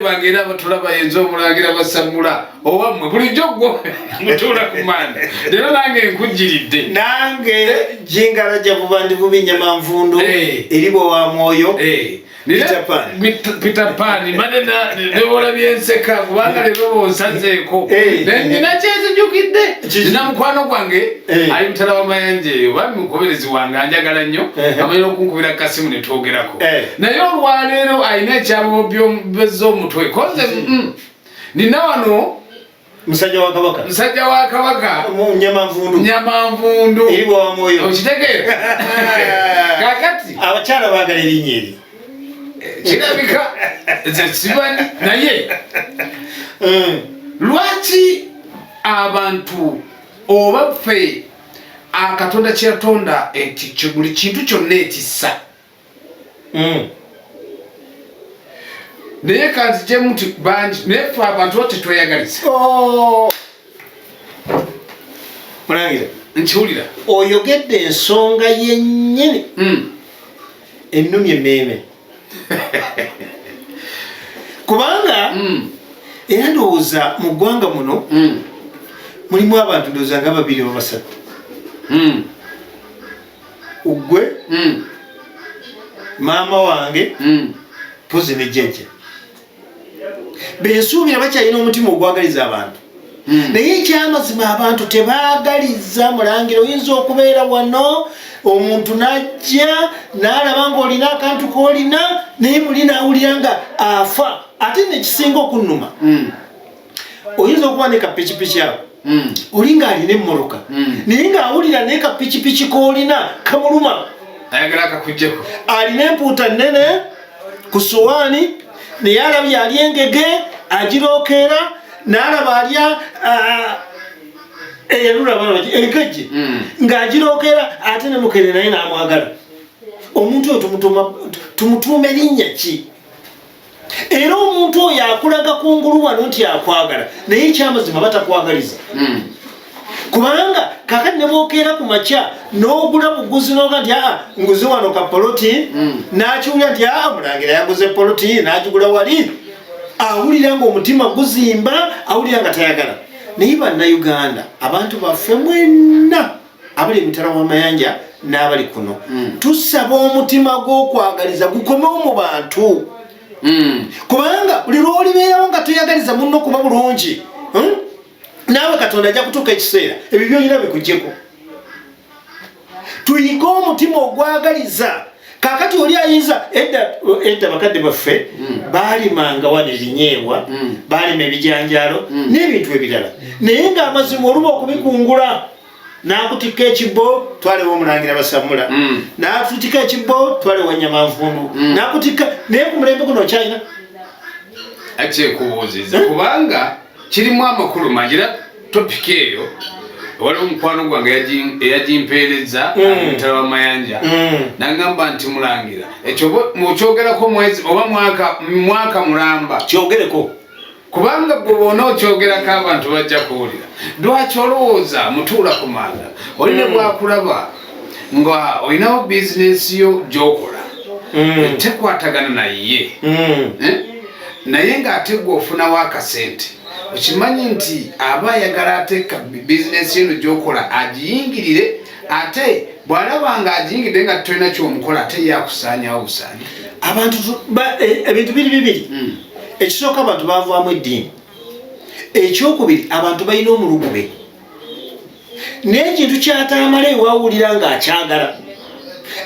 Bangira batulaba yenzo mulangira basamula owamwe bulijjo gwo mutula kumanda lero nange nkujiridde nange jingala ja bubandi bubinyamavundu eribo wa moyo Peter Pan manena nebola byenseka kubanga lero bonsazeeko nina kyezijjukidde nina mukwano gwange ali mutala wa mayanje bamukoberezi wange anjagala nnyo amanyi okunkubira kasimu ne twogerako naye olwaleero alina ekyabo by'ombezo omutwe koze nina wano musajja wa kabaka nyamavundu eribo wa moyo okitegeera kakati abakyala baagala erinnya kirabika simanyi naye lwaki abantu oba ffe akatonda kyeyatonda enti buli kintu kyonna ekissa naye kanti gyemuti bangi naye ffe abantu bo tetweyagaliza mulangira nkiwulira oyogedde ensonga yennyini ennumya emmeeme kubanga era ndowooza mu ggwanga muno mulimu abantu ndowooza nga babiri oba basatu ggwe maama wange pozi ne jjajja bensuubira bakyalina omutima ogwagaliza abantu naye ekyamazima abantu tebaagaliza. Mulangira oyinza okubeera wano omuntu najja n'alaba ng'olina akantu k'olina naye muli n'awulira nga afa ate nekisinga okunnuma oyinza okuba ne kapikipiki awo oli ng'alina emmoloka naye ng'awulira naye kapikipiki k'olina kamuluma ayagala akakuggyeko alina empuuta nnene ku sowaani naye alabye alya engege agirookeera n'alaba alya enkejje ng'agirookeera ate ne mukere naye n'amwagala. Omuntu oyo tumutuuma erinnya ki? Era omuntu oyo akulaga kungulu wano nti akwagala naye ekyamazima batakwagaliza kubanga kakati ne bookeera ku makya n'ogula buguzi n'oga nti nguze wano ka poloti n'akiwulira nti Mulangira yaguze poloti n'agigula wali awulira ng'omutima guzimba awulira nga tayagala. Naye bannayuganda abantu baffe mwenna abali emitala w'amayanja n'abali kuno tusaba omutima gw'okwagaliza gukomewo mu bantu kubanga buli lw'olibeerawo nga toyagaliza munno kuba bulungi naawe Katonda ajja kutuuka ekiseera ebyo byolina bikuggyeko. Tuyige omutima ogwagaliza. Kakati oli ayinza edda bakadde baffe baalimanga wano ebinyeebwa baalima ebijanjaalo n'ebintu ebirala naye ng'amazima oluba okubikungula n'akutikka ekibbo twalewo Omulangira basamula n'atutikka ekibbo twalewo Nyamavundu n'akutikka naye ku mulembe guno okyalina akyekubuuziza kubanga kirimu amakulu mangira topiki eyo waliwo omukwano gwange eyagimpeereza mutala w'amayanja nagamba nti Mulangira ekyo mukyogerako mwezi oba mwaka mulamba kyogereko kubanga gwe boona okyogerako abantu bajja kuwulira. Lwaki olowooza mutuula ku manda oli ne bwakulaba nga olinawo bizinesi yo gy'okola tekwatagana naye naye ng'ate gwe ofunawo akasente okimanyi nti aba ayagala ateeka bizinesi eno gy'okola agiyingirire ate bw'alaba nga agiyingirire nga tolina kyomukola ate yakusaanyawo busaanya. Abantu ebintu bibiri ekisooka abantu baavaamu eddiini ekyokubiri abantu balina omulugube n'ekintu kyataamala ewawulira ng'akyagala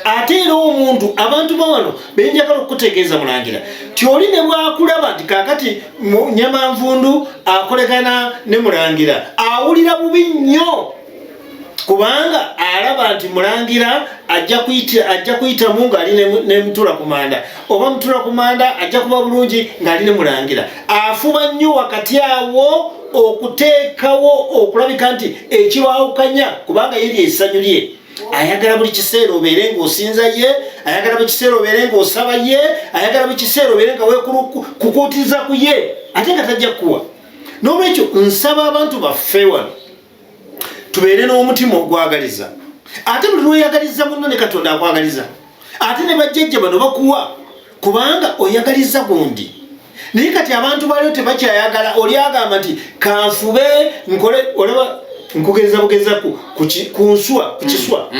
ate era omuntu abantu bawano benjagala okutegeeza Mulangira ti oli ne bwakulaba nti kakati Nyamavundu akolekana ne Mulangira awulira bubi nnyo kubanga alaba nti Mulangira ajja kuyitamu ng'ali ne mutula ku manda oba mutula ku manda ajja kuba bulungi ng'ali ne Mulangira afuba nnyo wakati awo okuteekawo okulabika nti ekiwaawukanya kubanga ye lyessanyu lye ayagala buli kiseera obeere ng'osinza ye ayagala buli kiseera obeere ng'osaba ye ayagala buli kiseera obeere nga weekukuutiza ku ye ate nga tajja kukuwa. N'olwekyo nsaba abantu baffe wano tubeere n'omutima ogwagaliza ate buli lweyagaliza munno ne Katonda akwagaliza ate ne bajjajja bano bakuwa kubanga oyagaliza gundi naye kati abantu baliyo tebakyayagala oli agamba nti kanfube nkole olaba nkugeza bugeza ku nswa ku kiswa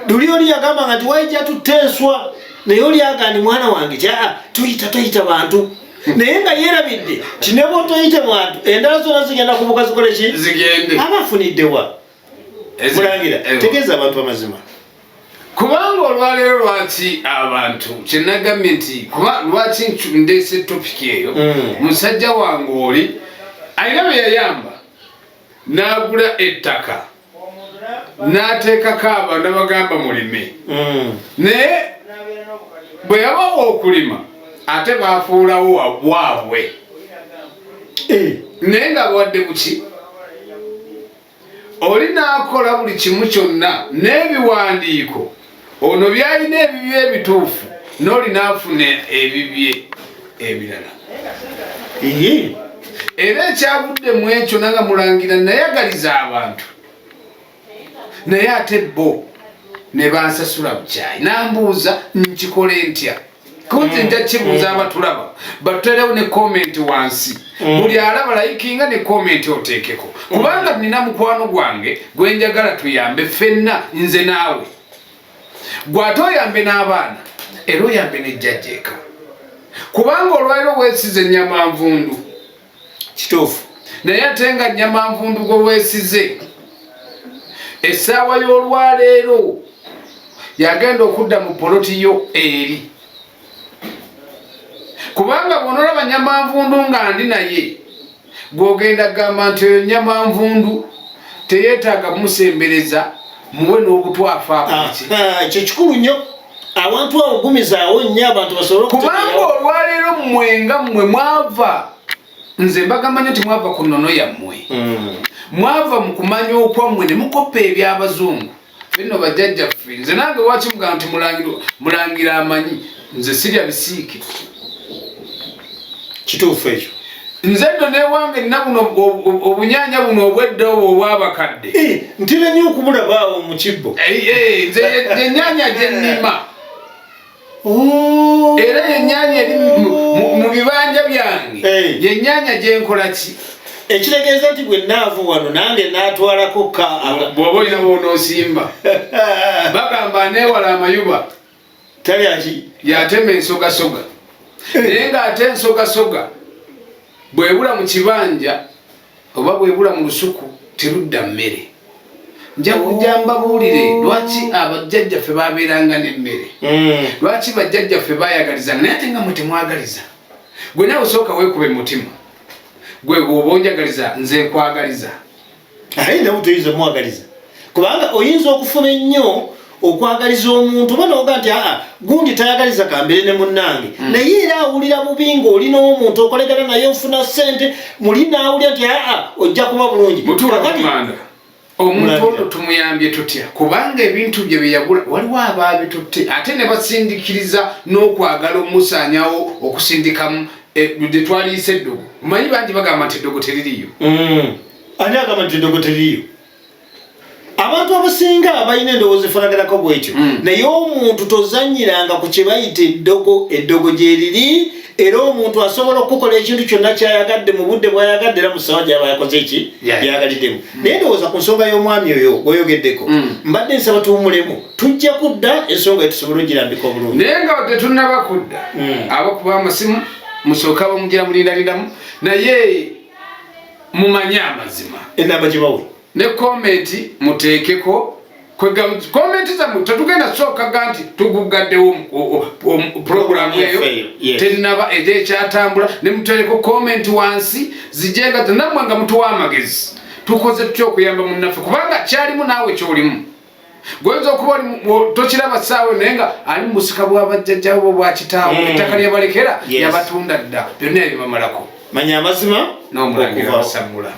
luli oli yagamba nti waija tutenswa naye oli agandi mwana wange tuyita bantu naye nga yeerabidde kinebo toyite mwantu endala zonna zigenda kubuka zikole ki zigende abafuniddewa mulangira tegeeza abantu amazima kubanga olwaleero lwaki abantu kyenagambye nti kuba lwaki ndeese topiki eyo musajja wange oli alina bye yayamba n'agula ettaka n'ateekako abantu abagamba mulime naye bwe yabawo okulima ate baafuulawo bwabwe naye nga bawadde buki oli n'akola buli kimu kyonna n'ebiwandiiko ono byalina ebibye ebituufu n'oli n'afuna ebibye ebirala era ekyavudde mu ekyo nanga mulangira nayagaliza abantu naye ate bo ne bansasula bukyayi nambuuza nkikole ntya kunze nja kibuuza abatulaba batuterewo ne komenti wansi buli alaba layikinga ne komenti oteekeko kubanga nina mukwano gwange gwenjagala tuyambe ffenna nze naawe gwate oyambe n'abaana era oyambe nejjajja eka kubanga olwaliro weesize nyamanvundu kituufu naye ate nga nyamanvundu gwe weesize essaawa y'olwaleero yagenda okudda mu polotiyo eri kubanga bw'onoolaba nyamanvundu nga ndi naye gw'ogenda gamba nti eyo nyamanvundu teyeetaaga musembereza muwe n'obutwafu akoki ekyo kikulu nnyo abantu abo gumizaawo nnyo abantu basobole kubanga olwaleero mmwenga mmwe mwava nze mbagamba nti mwava ku nnono yammwe mwava mu kumanya okwammwe ne mukoppa eby'abazungu bino bajjajjaffe nze nange waki mugamba nti mulangira amanyi nze sirya bisiike kituufu ekyo nze nno newange nina buno obunyanya buno obweddeobo obwabakadde ntira nnyo okumulabaawo mu kibbo nze yenyanya gyennima era yenyanya eri mu bibanja byange yenyanya gyenkola ki ekitegeeza nti bwe naavu wano nange naatwalako bw'oba olina bw'onoosimba bagamba aneewala amayuba talyaki yatema ensogasoga naye ng'ate ensogasoga bwebula mu kibanja oba bwebula mu lusuku terudda mmere nja kujja mbabuulire lwaki abajjajjaffe babeeranga n'emmere lwaki bajjajjaffe bayagalizanga naye ate nga mwe temwagaliza gwe nawe osooka weekuba emutima gwe bw'oba onjagaliza nze nkwagaliza aye nawe toyinza omwagaliza kubanga oyinza okufuna ennyo okwagaliza omuntu oba noga nti gundi tayagaliza kambeere ne munnange naye era awulira bubi ng'olina omuntu okolegana naye ofuna ssente muli naawulira nti ojja kuba bulungi mutuulakumanda omuntu ono tumuyambye tutya kubanga ebintu bye byeyagula waliwo abaabitutte ate ne basindikiriza n'okwagala omusaanyawo okusindikamu twaliisa eddogo manyi bangi bagamba nti eddogo teririyo ani agamba nti eddogo teririyo abantu abasinga balina endowooza efanaganako bwekyo naye omuntu tozanyiranga ku kye bayita eddogo gyeriri era omuntu asobola okukola ekintu kyonna kyayagadde mu budde bwayagadde era mu ssaawa gyaba yakoze eki yagaliddemu naye ndowooza ku nsonga y'omwami oyo gweyogeddeko mbadde nsaba tuwumulemu tujja kudda ensonga etusobole ogirambika obulungi naye nga tetunnaba kudda abakuba amasimu musooka bamugira mulindalindamu naye mumanye amazima enamba gibawe ne komenti muteekeko komenti zammwe tetugenda sookaga nti tugugaddewo puroguramu eyo terinaba ekyatambula ne muteekeko komenti wansi zijenga nammwe nga mutuwa amagezi tukoze tutya okuyamba munnaffe kubanga kyalimu naawe kyolimu gwenza okuba tokiraba ssaawe naye nga ali mu busika bwabajjajjabo bwakitaawo ettaka lyabalekera yabatunda dda byonna ebibamalako manya amazima n'omulangira basamula